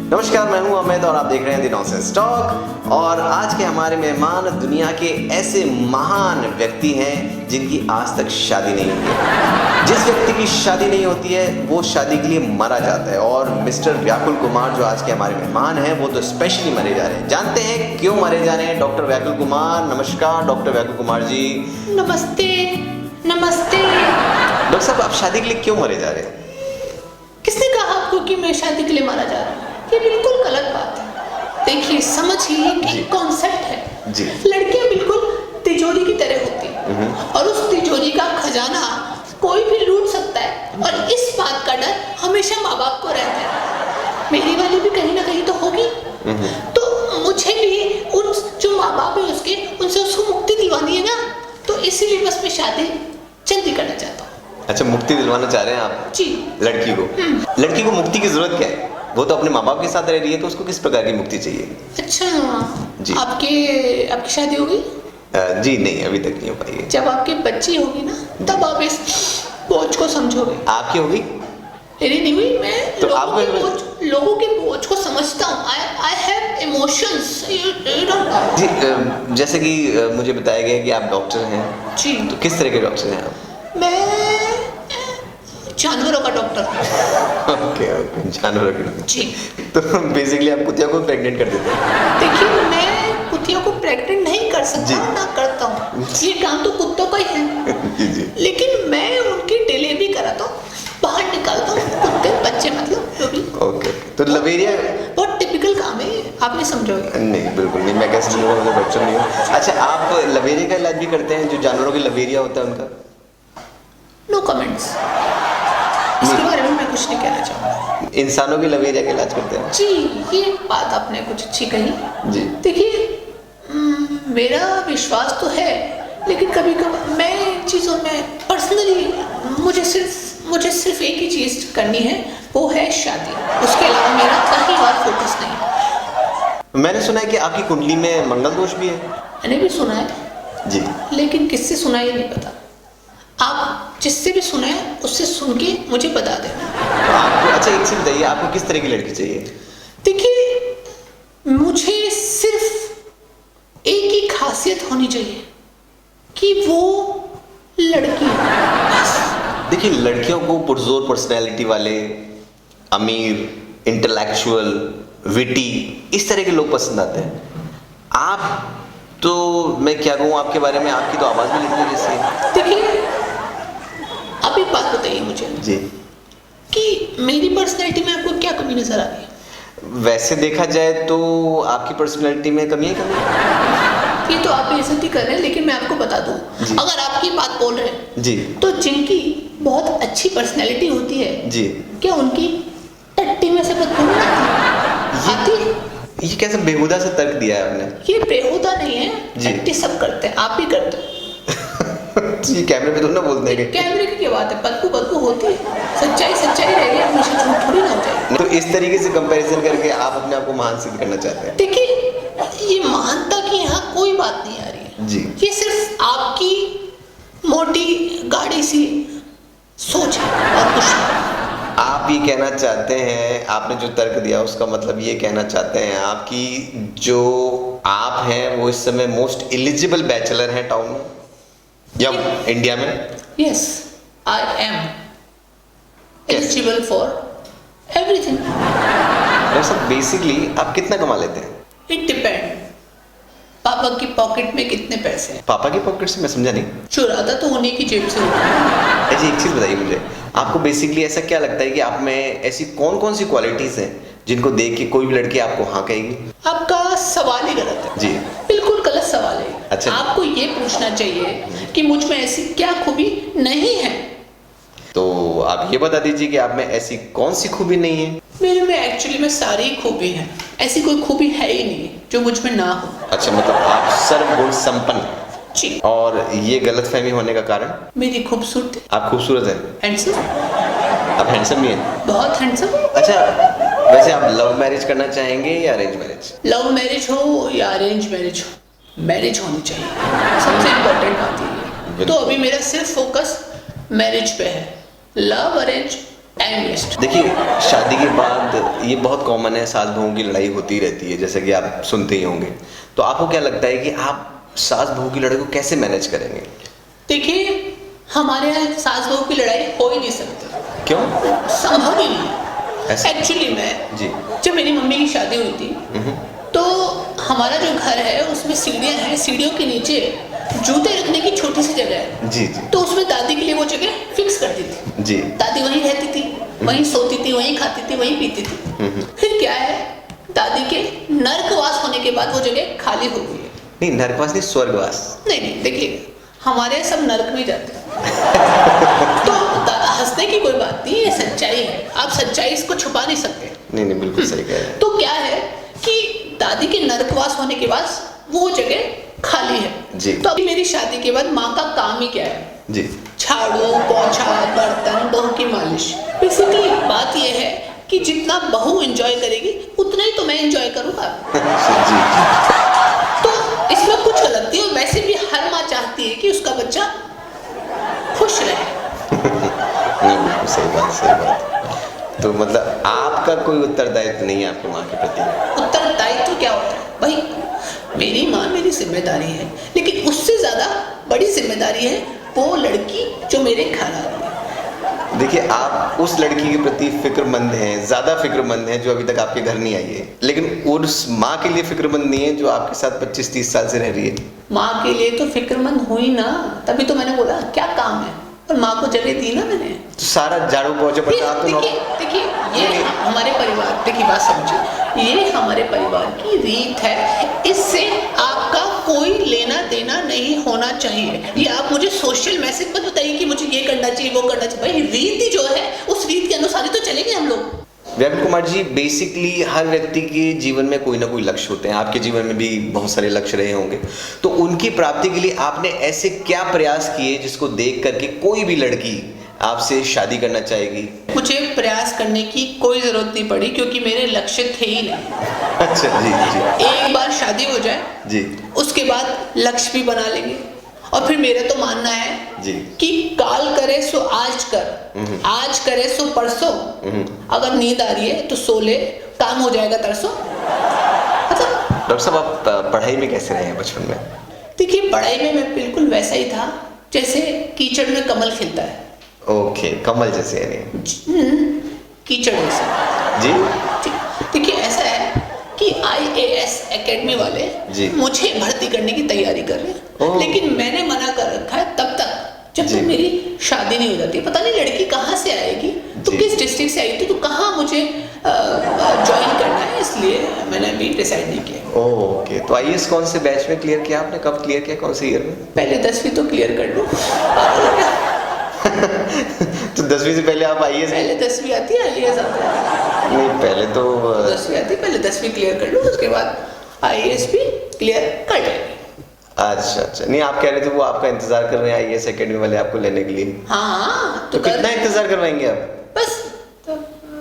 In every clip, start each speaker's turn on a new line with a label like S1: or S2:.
S1: नमस्कार, मैं हूं अमित और आप देख रहे हैं द नॉनसेंस टॉक। और आज के हमारे मेहमान दुनिया के ऐसे महान व्यक्ति हैं जिनकी आज तक शादी नहीं हुई है। जिस व्यक्ति की शादी नहीं होती है वो शादी के लिए मरा जाता है। और मिस्टर व्याकुल कुमार जो आज के हमारे मेहमान हैं वो तो स्पेशली मरे जा रहे हैं। जानते हैं क्यों मरे जा रहे हैं। डॉक्टर व्याकुल कुमार, नमस्कार डॉक्टर व्याकुल कुमार जी।
S2: नमस्ते। नमस्ते
S1: डॉक्टर साहब, आप शादी के लिए क्यों मरे जा रहे हैं?
S2: किसने कहा आपको कि मैं शादी के लिए मारा जा रहा हूँ? ये बिल्कुल गलत बात है। देखिए, समझिए कि कॉन्सेप्ट है
S1: जी।
S2: लड़कियां बिल्कुल तिजोरी की तरह होती हैं और उस तिजोरी का खजाना कोई भी लूट सकता है और इस बात का डर हमेशा माँ बाप को रहता है। मेरी वाली भी कहीं ना कहीं तो होगी, तो मुझे भी उन जो माँ बाप है उसके उनसे उसको मुक्ति दिलवानी है ना, तो इसीलिए बस मैं शादी जल्दी करना चाहता हूँ।
S1: अच्छा, मुक्ति दिलवाना चाह रहे हैं आप
S2: जी।
S1: लड़की को? लड़की को मुक्ति की जरूरत क्या है? वो तो अपने माँ बाप के साथ रह रही है, तो उसको किस प्रकार की मुक्ति चाहिए?
S2: अच्छा
S1: जी।
S2: आपकी शादी होगी?
S1: जी नहीं, अभी तक नहीं हो पाई है।
S2: जब आपकी बच्ची होगी ना तब आप इस बोझ को समझोगे।
S1: आपकी होगी?
S2: मेरी नहीं हुई। मैं
S1: तो
S2: लोगों के बोझ को समझता हूँ। I have emotions. You don't know.
S1: जी, जैसे कि मुझे बताया गया कि आप डॉक्टर हैं।
S2: जी।
S1: तो किस तरह के डॉक्टर हैं आप?
S2: मैं जानवरों का डॉक्टर हूँ।
S1: ओके, जानवरों के डॉक्टर।
S2: जी।
S1: तो बेसिकली आप कुतिया को प्रेग्नेंट कर देते हैं?
S2: देखिए, मैं कुतियों को प्रेग्नेंट नहीं कर सकता
S1: जी।
S2: हूँ, ना करता हूँ। ये काम तो कुत्तों का ही है।
S1: जी जी।
S2: लेकिन मैं उनकी डिलीवरी कराता हूँ, बाहर निकालता हूँ कुत्ते बच्चे, मतलब जो भी।
S1: ओके, तो लवेरिया
S2: बहुत टिपिकल काम है, आप नहीं समझोगे।
S1: नहीं, बिल्कुल नहीं। मैं कैसे बोलूँगा, मैं डॉक्टर नहीं हूँ। अच्छा, आप लवेरिया का इलाज भी करते हैं? जो जानवरों के लवेरिया होता है उनका?
S2: No comments. इसके बारे में मैं कुछ नहीं कहना चाहूँगा।
S1: इंसानों के लवेरिया का इलाज करते हैं?
S2: जी, ये बात आपने कुछ अच्छी कही।
S1: जी।
S2: देखिए, मेरा विश्वास तो है, लेकिन कभी कभी मैं चीज़ों में पर्सनली मुझे सिर्फ एक ही चीज़ करनी है, वो है शादी। उसके अलावा मेरा कहीं और फोकस नहीं है।
S1: मैंने सुना है कि आपकी कुंडली में मंगल दोष भी है।
S2: मैंने भी सुना है
S1: जी।
S2: लेकिन किससे सुना ये नहीं पता। आप जिससे भी सुना है उससे सुन के मुझे बता देना।
S1: आपको अच्छा एक चीज बताइए, आपको किस तरह की लड़की चाहिए?
S2: देखिए, मुझे सिर्फ एक ही खासियत होनी चाहिए कि वो लड़की है, बस।
S1: देखिए, लड़कियों को पुरजोर पर्सनैलिटी वाले, अमीर, इंटेलेक्चुअल, विटी, इस तरह के लोग पसंद आते हैं। आप तो, मैं क्या कहूँ आपके बारे में, आपकी तो आवाज़ भी लड़की जैसी है।
S2: देखिए, आप एक बात बताइए मुझे
S1: जी।
S2: कि मेरी पर्सनैलिटी में आपको क्या कमी नजर आ रही है?
S1: वैसे देखा जाए तो आपकी पर्सनैलिटी में कमी है।
S2: ये तो आप बेइज्जती कर रहे हैं, लेकिन मैं आपको बता दूं, अगर आपकी बात बोल रहे हैं
S1: जी,
S2: तो जिनकी बहुत अच्छी पर्सनैलिटी होती है
S1: जी,
S2: क्या उनकी टट्टी में से बदबू नहीं आती है?
S1: ये कैसे बेहुदा से तर्क दिया है आपने?
S2: ये बेहुदा नहीं है,
S1: जी।
S2: टट्टी सब करते हैं, आप भी करते हैं।
S1: जी, कैमरे पे तो ना बोलते हैं।
S2: कैमरे की क्या बात है, बदबू होती है। सच्चाई रहेगी, हमेशा झूठ थोड़ी ना हो जाएगी।
S1: तो इस तरीके से कंपैरिजन करके आप अपने आप को महान सिद्ध करना चाहते हैं?
S2: देखिए, ये महानता की यहाँ कोई बात नहीं आ रही है
S1: जी।
S2: ये सिर्फ आपकी मोटी गाड़ी सी सोच है और कुछ नहीं।
S1: आप ये कहना चाहते हैं, आपने जो तर्क दिया उसका मतलब ये कहना चाहते हैं आप कि जो आप हैं वो इस समय मोस्ट एलिजिबल बैचलर हैं टाउन में या इंडिया में?
S2: Yes, I am eligible for everything.
S1: सब बेसिकली आप कितना कमा लेते हैं?
S2: इट डिपेंड, पापा की पॉकेट में कितने पैसे हैं।
S1: पापा की पॉकेट से? मैं समझा नहीं।
S2: चुराता तो उन्हीं की जेब से होता है।
S1: अच्छा, एक चीज़ बताइए मुझे, आपको बेसिकली ऐसा क्या लगता है कि आप में ऐसी कौन कौन सी क्वालिटीज़ हैं जिनको देख के कोई भी लड़की आपको हाँ कहेगी?
S2: आपका सवाल ही गलत है।
S1: जी।
S2: बिल्कुल गलत सवाल है।
S1: अच्छा।
S2: आपको ये पूछना चाहिए कि मुझ में ऐसी क्या खूबी नहीं है।
S1: तो आप ये बता दीजिए कि आप में ऐसी कौन सी खूबी नहीं है?
S2: मेरे में एक्चुअली में सारी खूबी है, ऐसी कोई खूबी है ही नहीं जो मुझ में ना हो।
S1: अच्छा, मतलब आप सर्वगुण संपन्न हैं।
S2: जी।
S1: और ये गलतफहमी होने का कारण?
S2: मेरी खूबसूरती।
S1: आप खूबसूरत हैं?
S2: हैंडसम।
S1: आप हैंडसम भी हैं?
S2: बहुत हैंडसम।
S1: अच्छा, वैसे आप लव मैरिज करना चाहेंगे या अरेंज मैरिज?
S2: लव मैरिज हो या अरेंज मैरिज हो, मैरिज होनी चाहिए, सबसे इम्पोर्टेंट बात ये है। तो अभी मेरा सिर्फ फोकस मैरिज पे है। Love arrange time waste.
S1: देखिए, शादी के बाद ये बहुत कॉमन है, सास बहू की लड़ाई होती रहती है, जैसे कि आप सुनते ही होंगे। तो आपको क्या लगता है कि आप सास बहू की लड़ाई को कैसे मैनेज करेंगे?
S2: देखिए, हमारे यहाँ सास बहू की लड़ाई हो ही नहीं सकती।
S1: क्यों?
S2: संभव ही नहीं है। एक्चुअली में
S1: जी,
S2: जब मेरी मम्मी की शादी हुई थी तो हमारा जो घर है उसमें सीढ़ियाँ हैं, सीढ़ियों के नीचे जूते रखने की छोटी सी जगह है।
S1: जी जी
S2: तो उसमें दादी के लिए वो जगह फिक्स कर दी थी।
S1: जी।
S2: दादी वहीं रहती थी, वहीं सोती थी, वहीं खाती थी, वहीं पीती थी। फिर क्या है, दादी के नर्कवास होने के बाद वो जगह खाली हो गई है।
S1: नहीं, नरकवास नहीं, स्वर्गवास।
S2: नहीं, देखिए, हमारे सब नरक में जाते हैं। तो हंसने की कोई बात नहीं, ये सच्चाई है। आप सच्चाई इसको छुपा नहीं सकते।
S1: नहीं, बिल्कुल सही कह रहे हैं।
S2: तो क्या है कि दादी के नर्कवास होने के बाद वो जगह खाली है
S1: जी।
S2: तो अभी मेरी शादी के बाद माँ का काम ही क्या है?
S1: जी।
S2: झाड़ू, पोछा, बर्तन, बहू की मालिश। बेसिकली बात ये है कि जितना बहू एंजॉय करेगी उतना ही तो मैं एंजॉय करूँगा।
S1: जी।
S2: तो इसमें कुछ गलत नहीं है। वैसे भी हर माँ चाहती है कि उसका बच्चा खुश रहे।
S1: नहीं, बिल्कुल सही बात। तो मतलब आपका कोई उत्तरदायित्व नहीं है आपकी माँ के प्रति?
S2: उत्तरदायित्व क्या होता है भाई? मेरी माँ मेरी जिम्मेदारी है, लेकिन उससे ज्यादा बड़ी जिम्मेदारी है वो लड़की जो मेरे घर आ रही है।
S1: देखिए, आप उस लड़की के प्रति फिक्रमंद हैं, ज्यादा फिक्रमंद हैं जो अभी तक आपके घर नहीं आई है, लेकिन उस माँ के लिए फिक्रमंद नहीं है जो आपके साथ 25-30 साल से रह रही है।
S2: माँ के लिए तो फिक्रमंद हुई ना, तभी तो मैंने बोला क्या काम है, और माँ को जगह दी ना मैंने।
S1: तो सारा झाड़ू पोछा पड़ता आप तो
S2: देखिए, ये हमारे परिवार, देखिए बात समझिए, ये हमारे परिवार की रीत है। इससे आपका कोई लेना देना नहीं होना चाहिए। ये आप मुझे सोशल मैसेज मत बताइए कि मुझे ये करना चाहिए, वो करना चाहिए। भाई, रीत जो है उस रीत के अनुसार ही तो चलेंगे हम लोग।
S1: व्यापक कुमार जी, बेसिकली हर व्यक्ति के जीवन में कोई ना कोई लक्ष्य होते हैं। आपके जीवन में भी बहुत सारे लक्ष्य रहे होंगे, तो उनकी प्राप्ति के लिए आपने ऐसे क्या प्रयास किए जिसको देख करके कोई भी लड़की आपसे शादी करना चाहेगी?
S2: मुझे प्रयास करने की कोई जरूरत नहीं पड़ी, क्योंकि मेरे लक्ष्य थे ही नहीं।
S1: अच्छा, जी।
S2: एक बार शादी हो जाए
S1: जी,
S2: उसके बाद लक्ष्य भी बना लेंगे। और फिर मेरा तो मानना है
S1: जी
S2: कि काल करे सो आज कर, आज करे सो परसों। अगर नींद आ रही है तो सो ले, काम हो जाएगा तरसों। मतलब
S1: डॉक्टर साहब, आप पढ़ाई में कैसे रहे हैं बचपन में?
S2: देखिए, पढ़ाई में मैं बिल्कुल वैसा ही था जैसे कीचड़ में कमल खिलता है।
S1: ओके, कमल जैसे यानी?
S2: कीचड़ जैसे।
S1: जी।
S2: देखिए, ऐसा है कि IAS एकेडमी वाले
S1: जी
S2: मुझे भर्ती करने की तैयारी कर रहे हैं, लेकिन मैंने मना कर रखा है तब तक जब तक मेरी शादी नहीं हो जाती। पता नहीं लड़की कहाँ से आएगी, तो किस डिस्ट्रिक्ट से आई थी, तो कहाँ मुझे ज्वाइन करना है, इसलिए मैंने अभी डिसाइड नहीं किया।
S1: ओके, तो IAS कौन से बैच में क्लियर किया आपने? कब क्लियर किया, कौन से ईयर में?
S2: पहले 10वीं तो क्लियर कर लो।
S1: तो 10वीं से पहले आप IAS?
S2: पहले 10वीं आती है, IAS आता है।
S1: नहीं, पहले तो
S2: 10वीं आती है, पहले 10वीं क्लियर कर लो, उसके बाद IAS भी क्लियर कर लेंगे।
S1: अच्छा। नहीं, आप कह रहे थे वो आपका इंतजार कर रहे हैं IAS एकेडमी वाले आपको लेने के लिए।
S2: हाँ,
S1: तो कितना इंतजार करवाएंगे आप?
S2: बस तो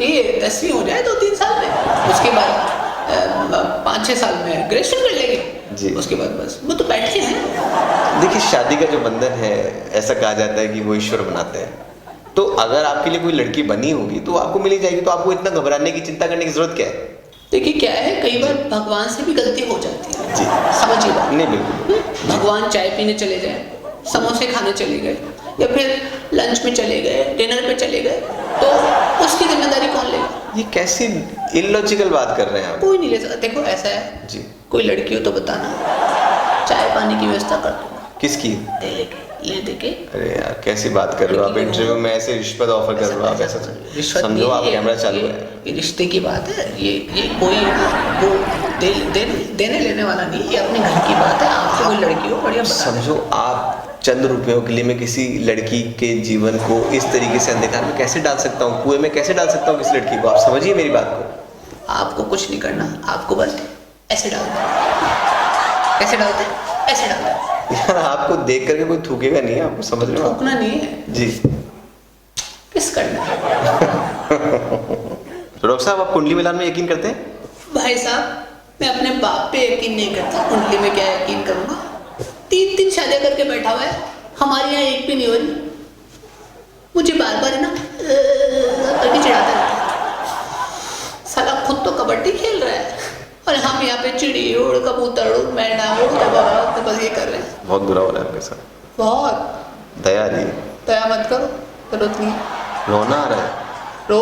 S2: ये 10वीं हो जाए 2-3 साल में, उसके बाद 5-6 साल में ग्रेजुएशन कर लेंगे
S1: जी।
S2: उसके बाद बस वो तो बैठे हैं।
S1: देखिए, शादी का जो बंधन है, ऐसा कहा जाता है कि वो ईश्वर बनाते हैं। तो अगर आपके लिए कोई लड़की बनी होगी तो आपको मिली जाएगी, तो आपको इतना घबराने की, चिंता करने की जरूरत क्या है?
S2: देखिए, क्या है, कई बार भगवान से भी गलती हो जाती है
S1: जी,
S2: समझिए बात।
S1: नहीं बिल्कुल।
S2: भगवान चाय पीने चले जाए, समोसे खाने चले गए, या फिर लंच में चले गए, डिनर पे चले गए, तो उसकी जिम्मेदारी कौन लेगा?
S1: ये कैसी इलॉजिकल बात कर रहे हैं आप?
S2: कोई नहीं ले सकता। देखो, ऐसा है
S1: जी,
S2: कोई लड़की हो तो बताना, चाय पानी की व्यवस्था कर दूंगा।
S1: किसकी?
S2: ले देके।
S1: अरे यार, कैसी बात कर रहे हो आप? इंटरव्यू में ऐसे रिश्वत ऑफर कर रहे हो आप? ऐसा समझो, आप कैमरा चालू है।
S2: ये रिश्ते की बात है, ये कोई वो देने लेने वाला नहीं, ये अपने घर की बात है। आपसे कोई लड़की हो, बढ़िया बता
S1: समझो, आप चंद रुपयों के लिए मैं किसी लड़की के जीवन को इस तरीके से अंधकार में कैसे डाल सकता हूँ, कुएं में कैसे डाल सकता हूँ किसी लड़की को? आप समझिए मेरी बात को।
S2: आपको कुछ नहीं करना, आपको बस ऐसे डालना। कैसे डालते हैं? ऐसे डालते हैं।
S1: यार, आपको देख करके कोई थूकेगा नहीं, आपको समझ रहे हो?
S2: थूकना नहीं है
S1: जी।
S2: किस करना है?
S1: तो डॉक्टर साहब, आप कुंडली मिलान में यकीन करते हैं?
S2: भाई साहब, मैं अपने बाप पे यकीन नहीं करता, कुंडली में क्या यकीन करूंगा? 3 शादियां करके बैठा हुआ है, हमारे यहाँ एक भी नहीं हो रही। मुझे बार बार है ना पे चिड़ी उड़, कबूतर उड़, मैना उड़, तो बस ये कर रहे हैं।
S1: बहुत बुरा हो रहा है आपके साथ।
S2: बहुत
S1: दया आ रही है।
S2: दया मत करो, जरूरत नहीं है।
S1: रोना आ रहा है।
S2: रो।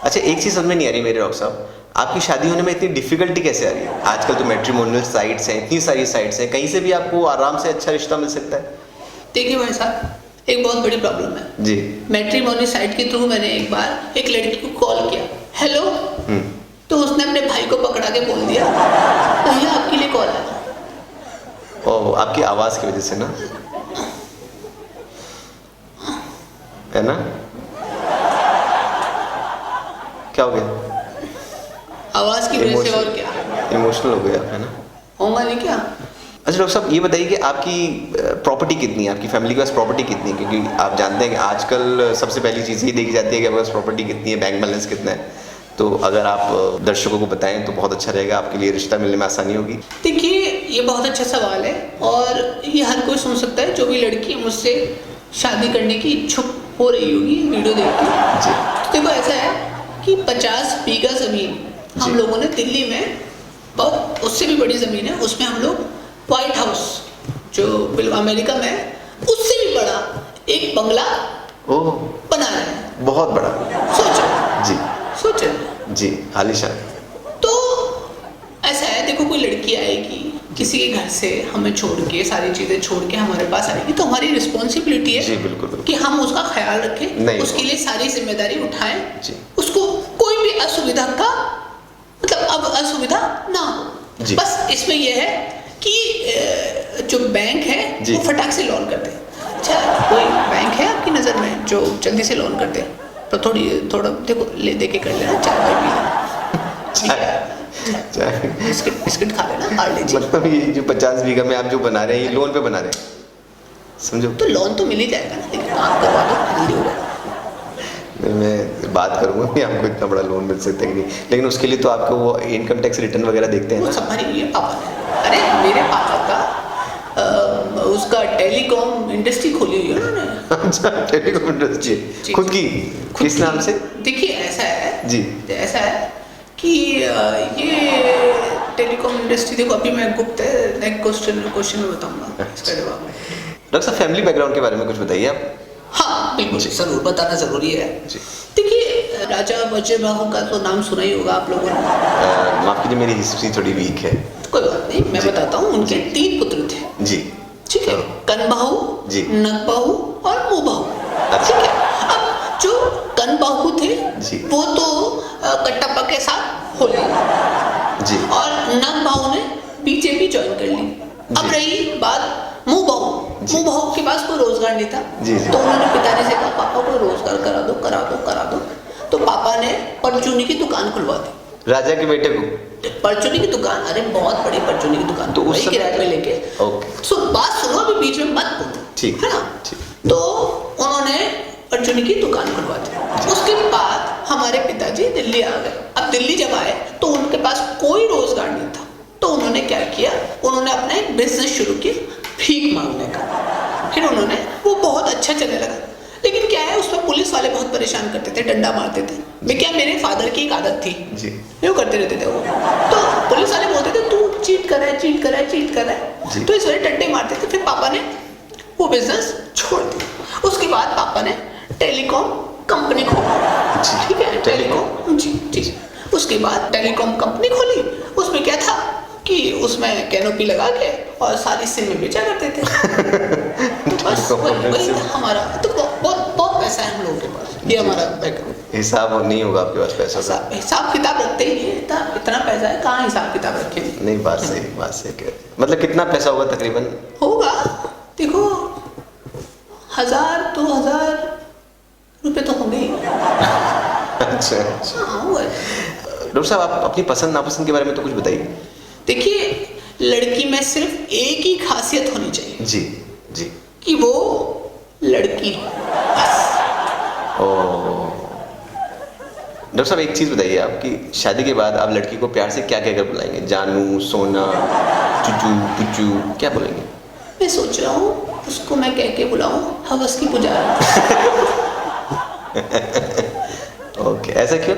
S1: अच्छा, एक चीज़ समझ में नहीं आ रही मेरे डॉक्टर साहब, आपकी शादी होने में इतनी डिफिकल्टी कैसे आ रही है? आजकल तो मैट्रिमोनियल साइट्स हैं, इतनी सारी साइट्स हैं, कहीं से भी आपको आराम से अच्छा रिश्ता मिल सकता है।
S2: देखिए भाई साहब, एक बहुत बड़ी प्रॉब्लम है
S1: जी।
S2: मैट्रिमोनी साइट के थ्रू मैंने एक बार एक लड़की को कॉल किया, हेलो, तो उसने अपने भाई को पकड़ा के बोल दिया भैया आपके लिए कॉल है।
S1: ओह, आपकी आवाज़ की वजह से ना, है ना? क्या हो गया?
S2: आवाज की वजह से और क्या,
S1: इमोशनल हो गया, है ना?
S2: होगा नहीं क्या?
S1: अच्छा डॉक्टर साहब, ये बताइए कि आपकी प्रॉपर्टी कितनी है, आपकी फैमिली के पास प्रॉपर्टी कितनी है? क्योंकि आप जानते हैं कि आजकल सबसे पहली चीज़ ये देखी जाती है कि आपके पास प्रॉपर्टी कितनी है, बैंक बैलेंस कितना है। तो अगर आप दर्शकों को बताएं तो बहुत अच्छा रहेगा, आपके लिए रिश्ता मिलने में आसानी होगी।
S2: देखिए, ये बहुत अच्छा सवाल है और ये हर कोई सुन सकता है, जो भी लड़की मुझसे शादी करने की इच्छुक हो रही होगी वीडियो देख के।
S1: जी।
S2: तो देखो ऐसा है कि 50 बीघा ज़मीन हम लोगों ने दिल्ली में, बहुत उससे भी बड़ी ज़मीन है, उसमें हम लोग व्हाइट हाउस जो अमेरिका में है उससे भी बड़ा एक बंगला
S1: ओह,
S2: बना रहे हैं।
S1: बहुत बड़ा।
S2: सोचो
S1: जी
S2: सोचो
S1: जी, आलीशान।
S2: तो ऐसा है, देखो कोई लड़की आएगी किसी के घर से हमें छोड़ के, सारी चीज़ें छोड़ के हमारे पास आएगी, तो हमारी रिस्पॉन्सिबिलिटी है
S1: जी बिल्कुल बिल्कुल।
S2: कि हम उसका ख्याल रखें, उसके लिए सारी जिम्मेदारी उठाएं, उसको कोई भी असुविधा का मतलब अब असुविधा ना हो। बस इसमें यह है कि जो बैंक है वो फटाक से लोन कर दे। अच्छा, कोई बैंक है आपकी नज़र में जो जल्दी से लोन कर दे? तो थोड़ा देखो ले दे के कर लेना, चाय वाय पी लेना, बिस्किट खा लेना, पार्ले जी।
S1: मतलब ये जो 50 बीघा में आप जो बना रहे हैं, ये लोन पे बना रहे हैं, समझो?
S2: तो लोन तो मिल ही जाएगा ना, लेकिन काम करवा दो, जल्दी हो जाएगा।
S1: मैं बात करूंगा कि आपको इतना बड़ा लोन मिल सकता है कि नहीं, लेकिन उसके लिए तो आपको वो इनकम टैक्स रिटर्न वगैरह देखते हैं
S2: वो
S1: ना?
S2: सब भरी हुई है पापा ने। अरे मेरे पापा का उसका टेलीकॉम इंडस्ट्री खोली हुई है उन्होंने।
S1: अच्छा, टेलीकॉम इंडस्ट्री खुद की? किस नाम से?
S2: देखिए ऐसा है
S1: जी,
S2: ऐसा है कि ये टेलीकॉम इंडस्ट्री, देखो अभी मैं गुप्त है, नेक्स्ट क्वेश्चन में बताऊंगा इसका जवाब।
S1: डॉक्टर साहब, फैमिली बैकग्राउंड के बारे में कुछ बताइए आप।
S2: हाँ बिल्कुल, जरूर बताना जरूरी है। देखिए, राजा वज्रबाहु का तो नाम सुना ही होगा आप लोगों ने।
S1: माफ कीजिए, मेरी हिस्ट्री थोड़ी वीक है।
S2: कोई बात नहीं, मैं बताता हूँ। उनके 3 पुत्र थे।
S1: जी,
S2: ठीक है, कनबाहु, नगबाहु और मुबाहु। ठीक है, अब जो कनबाहु थे वो तो कटप्पा के साथ हो लिए
S1: जी,
S2: और नगबाहु ने बीजेपी ज्वाइन कर ली। अब रही बात मुबाहु के पास कोई रोजगार नहीं था, तो उन्होंने पिताजी से कहा पापा को रोजगार करा दो। तो पापा ने परचूनी की दुकान खुलवा दी।
S1: राजा के बेटे को
S2: परचूनी की दुकान? अरे बहुत बड़ी परचूनी की दुकान, तो वही किराए पे लेके। बात सुनो, अभी बीच में मत बोलो, ठीक है ना? तो उन्होंने परचूनी की दुकान खुलवा दी। उसके बाद हमारे पिताजी दिल्ली आ गए। अब दिल्ली जब आए तो उनके पास कोई रोजगार नहीं था, तो उन्होंने क्या किया, उन्होंने अपना एक बिजनेस शुरू किया भीख मांगने का। फिर उन्होंने वो बहुत अच्छा चलने लगा, लेकिन क्या है उसमें पुलिस वाले बहुत परेशान करते थे, डंडा मारते थे। मैं क्या, मेरे फादर की एक आदत थी जी, वो करते रहते थे वो। तो पुलिस वाले बोलते थे तू चीट कर रहा है, तो इस वजह डंडे मारते थे। फिर पापा ने वो बिजनेस छोड़ दिया। उसके बाद पापा ने टेलीकॉम कंपनी खोली। ठीक है, टेलीकॉम जी। उसके बाद टेलीकॉम कंपनी खोली। उसमें क्या था कि उसमें कैनोपी लगा के और सारी सिम बेचा करते थे। बस वही हमारा तो बहुत पैसा है हम लोगों के पास, ये हमारा बैकग्राउंड।
S1: हिसाब नहीं होगा आपके पास पैसा का?
S2: हिसाब किताब रखते ही है, इतना पैसा है, कहाँ हिसाब किताब रखेंगे?
S1: नहीं, बात सही। मतलब कितना पैसा होगा तकरीबन?
S2: होगा, देखो 1000-2000 रुपए तो होंगे ही।
S1: अच्छा। डॉक्टर साहब, आप अपनी पसंद नापसंद के बारे में तो कुछ बताइए।
S2: देखिए, लड़की में सिर्फ एक ही खासियत होनी चाहिए
S1: जी जी,
S2: कि वो लड़की हो, बस।
S1: डॉक्टर साहब, एक चीज़ बताइए, आपकी शादी के बाद आप लड़की को प्यार से क्या कहकर बुलाएंगे? जानू, सोना, चुचू, पुचू, क्या बोलेंगे?
S2: मैं सोच रहा हूँ उसको मैं कह के बुलाऊं हवस की पुजारी।
S1: ओके, ऐसा क्यों?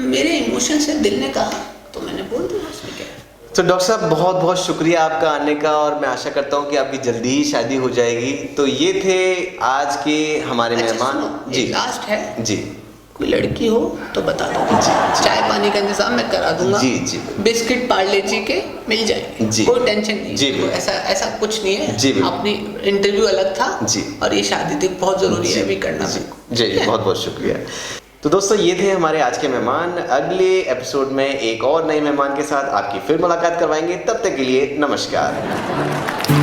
S2: मेरे इमोशन से दिल ने कहा तो मैंने बोल दिया, उसमें क्या।
S1: तो डॉक्टर साहब बहुत बहुत शुक्रिया आपका आने का, और मैं आशा करता हूँ कि आपकी जल्दी ही शादी हो जाएगी। तो ये थे आज के हमारे मेहमान। जी
S2: लास्ट है
S1: जी,
S2: कोई लड़की हो तो बता दो
S1: जी।
S2: चाय पानी का इंतजाम मैं करा दूंगा।
S1: जी जी
S2: बिस्किट पार्ले जी के मिल जाएंगे
S1: जी।
S2: कोई टेंशन नहीं
S1: जी,
S2: है। ऐसा ऐसा कुछ नहीं है
S1: जी, बिल्कुल।
S2: अपनी इंटरव्यू अलग था
S1: जी।
S2: और ये शादी थी बहुत जरूरी है अभी करना।
S1: जी बहुत बहुत शुक्रिया। तो दोस्तों ये थे हमारे आज के मेहमान। अगले एपिसोड में एक और नए मेहमान के साथ आपकी फिर मुलाकात करवाएंगे। तब तक के लिए नमस्कार।